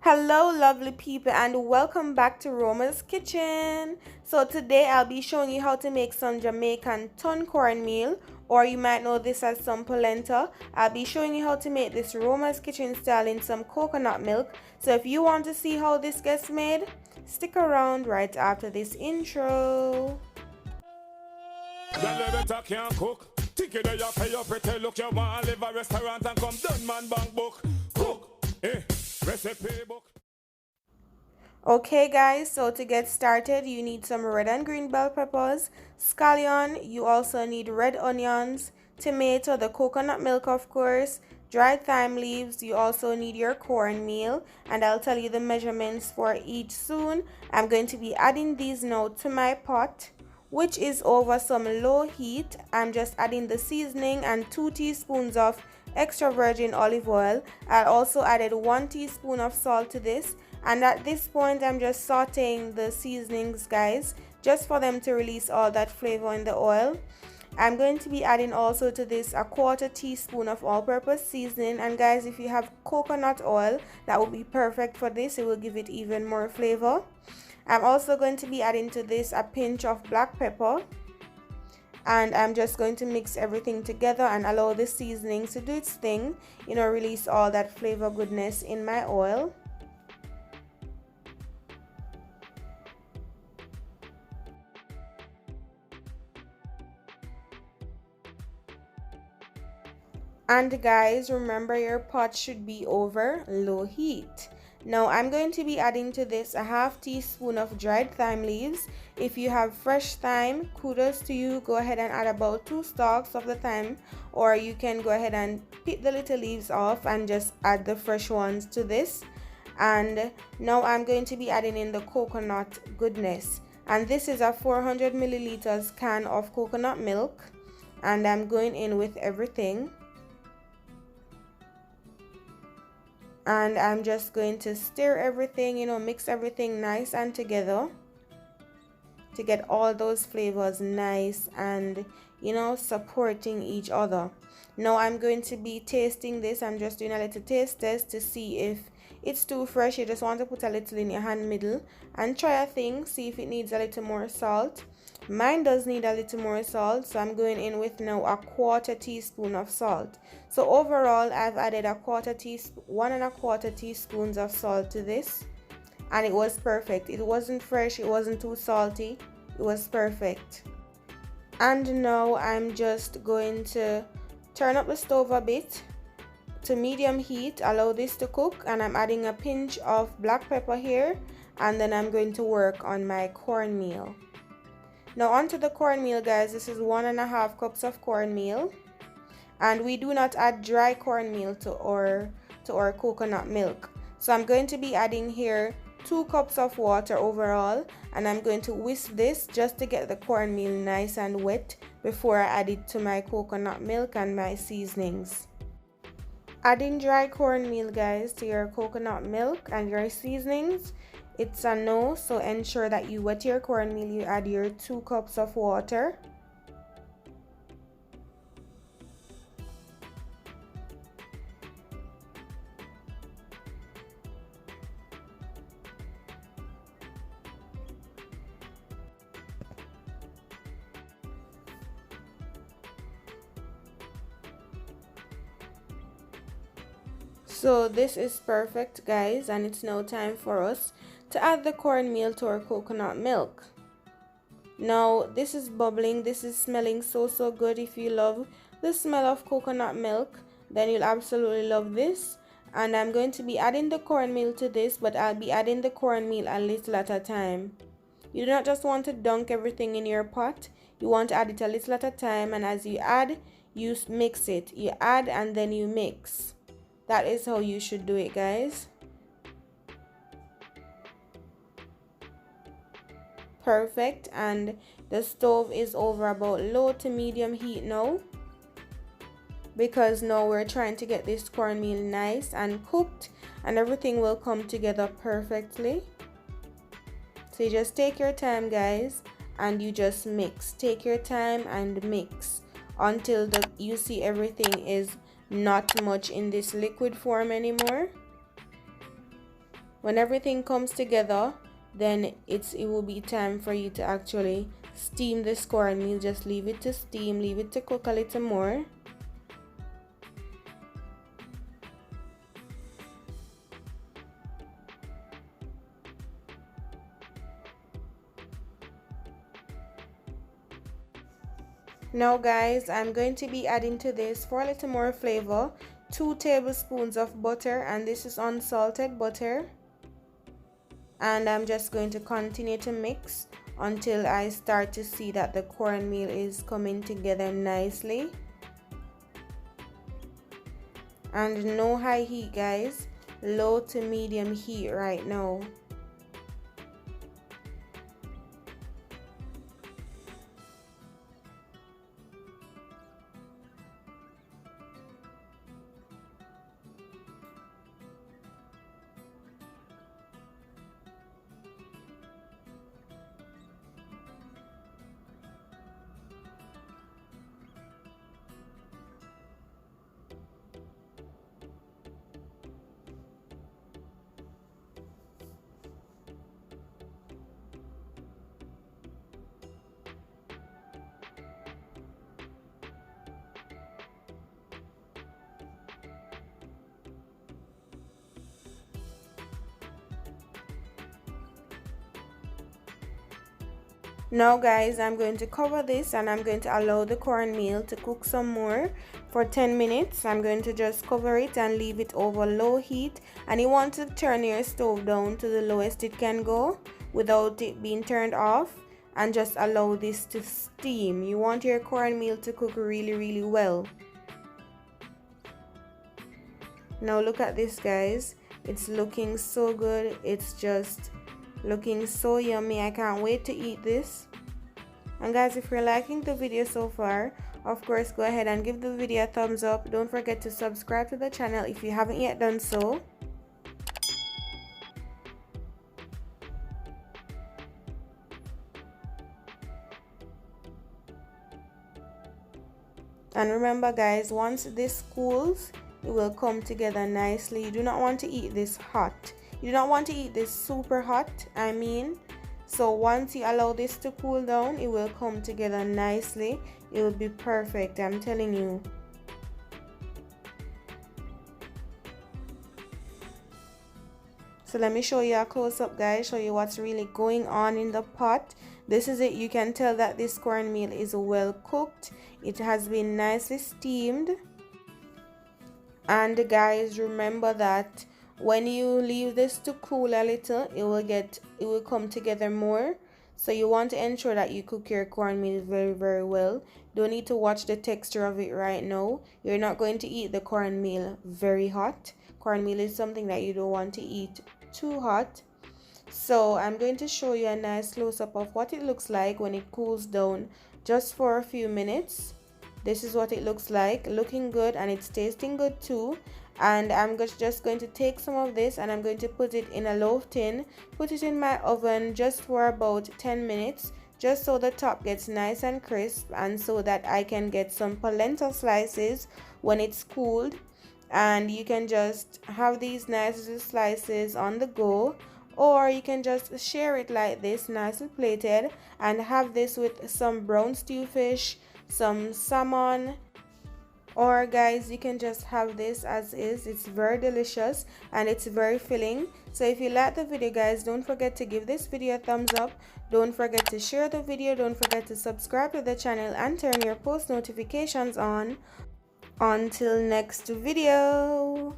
Hello lovely people and welcome back to Roma's Kitchen. So today I'll be showing you how to make some Jamaican ton cornmeal, or you might know this as some polenta. I'll be showing you how to make this Roma's Kitchen style in some coconut milk. So if you want to see how this gets made, stick around right after this intro. Okay guys, so to get started you need some red and green bell peppers, scallion, you also need red onions, tomato, the coconut milk of course, dried thyme leaves, you also need your cornmeal, and I'll tell you the measurements for each soon. I'm going to be adding these now to my pot, which is over some low heat. I'm just adding the seasoning and 2 teaspoons of extra virgin olive oil. I also added 1 teaspoon of salt to this, and at this point I'm just sauteing the seasonings guys, just for them to release all that flavor in the oil. I'm going to be adding also to this a 1/4 teaspoon of all-purpose seasoning, and guys, if you have coconut oil, that would be perfect for this. It will give it even more flavor. I'm also going to be adding to this a pinch of black pepper, and I'm just going to mix everything together and allow the seasoning to do its thing, release all that flavor goodness in my oil. And guys, remember your pot should be over low heat. Now I'm going to be adding to this a 1/2 teaspoon of dried thyme leaves. If you have fresh thyme, kudos to you. Go ahead and add about 2 stalks of the thyme, or you can go ahead and pick the little leaves off and just add the fresh ones to this. And now I'm going to be adding in the coconut goodness, and this is a 400 milliliters can of coconut milk, and I'm going in with everything. And I'm just going to stir everything, mix everything nice and together to get all those flavors nice and supporting each other. Now I'm going to be tasting this. I'm just doing a little taste test to see if it's too fresh. You just want to put a little in your hand middle and try a thing, see if it needs a little more salt. Mine does need a little more salt, so I'm going in with now a 1/4 teaspoon of salt. So overall I've added 1 1/4 teaspoons of salt to this, and it was perfect. It wasn't fresh, it wasn't too salty, it was perfect. And now I'm just going to turn up the stove a bit to medium heat, allow this to cook, and I'm adding a pinch of black pepper here, and then I'm going to work on my cornmeal. Now onto the cornmeal guys. This is 1 1/2 cups of cornmeal, and we do not add dry cornmeal to our coconut milk. So I'm going to be adding here 2 cups of water overall, and I'm going to whisk this just to get the cornmeal nice and wet before I add it to my coconut milk and my seasonings. Adding dry cornmeal guys to your coconut milk and your seasonings, it's a no, so ensure that you wet your cornmeal. You add your 2 cups of water. So this is perfect guys, and it's now time for us to add the cornmeal to our coconut milk. Now this is bubbling, this is smelling so good. If you love the smell of coconut milk, then you'll absolutely love this. And I'm going to be adding the cornmeal to this, but I'll be adding the cornmeal a little at a time. You do not just want to dunk everything in your pot, you want to add it a little at a time, and as you add, you mix it. You add and then you mix. That is how you should do it guys. Perfect. And the stove is over about low to medium heat now, because now we're trying to get this cornmeal nice and cooked, and everything will come together perfectly. So you just take your time guys, and you just mix. Take your time and mix until you see everything is not much in this liquid form anymore. When everything comes together, then it will be time for you to actually steam this cornmeal. Just leave it to steam, leave it to cook a little more. Now guys, I'm going to be adding to this for a little more flavor 2 tablespoons of butter, and this is unsalted butter. And I'm just going to continue to mix until I start to see that the cornmeal is coming together nicely. And no high heat guys, low to medium heat right now. Now guys, I'm going to cover this and I'm going to allow the cornmeal to cook some more for 10 minutes. I'm going to just cover it and leave it over low heat, and you want to turn your stove down to the lowest it can go without it being turned off, and just allow this to steam. You want your cornmeal to cook really well. Now look at this guys, it's looking so good. It's just looking so yummy. I can't wait to eat this. And guys, if you're liking the video so far, of course go ahead and give the video a thumbs up. Don't forget to subscribe to the channel if you haven't yet done so. And remember guys, once this cools, it will come together nicely. You do not want to eat this hot. You do not want to eat this super hot, so once you allow this to cool down, it will come together nicely. It will be perfect, I'm telling you. So let me show you a close-up guys, show you what's really going on in the pot. This is it. You can tell that this cornmeal is well cooked. It has been nicely steamed. And guys, remember that when you leave this to cool a little, it will come together more. So you want to ensure that you cook your cornmeal very well. Don't need to watch the texture of it right now. You're not going to eat the cornmeal very hot. Cornmeal is something that you don't want to eat too hot. So I'm going to show you a nice close-up of what it looks like when it cools down just for a few minutes. This is what it looks like, looking good, and it's tasting good too. And I'm just going to take some of this and I'm going to put it in a loaf tin, put it in my oven just for about 10 minutes, just so the top gets nice and crisp, and so that I can get some polenta slices when it's cooled. And you can just have these nice little slices on the go, or you can just share it like this, nicely plated, and have this with some brown stew fish, some salmon, or guys, you can just have this as is. It's very delicious and it's very filling. So if you like the video guys, don't forget to give this video a thumbs up. Don't forget to share the video. Don't forget to subscribe to the channel and turn your post notifications on. Until next video.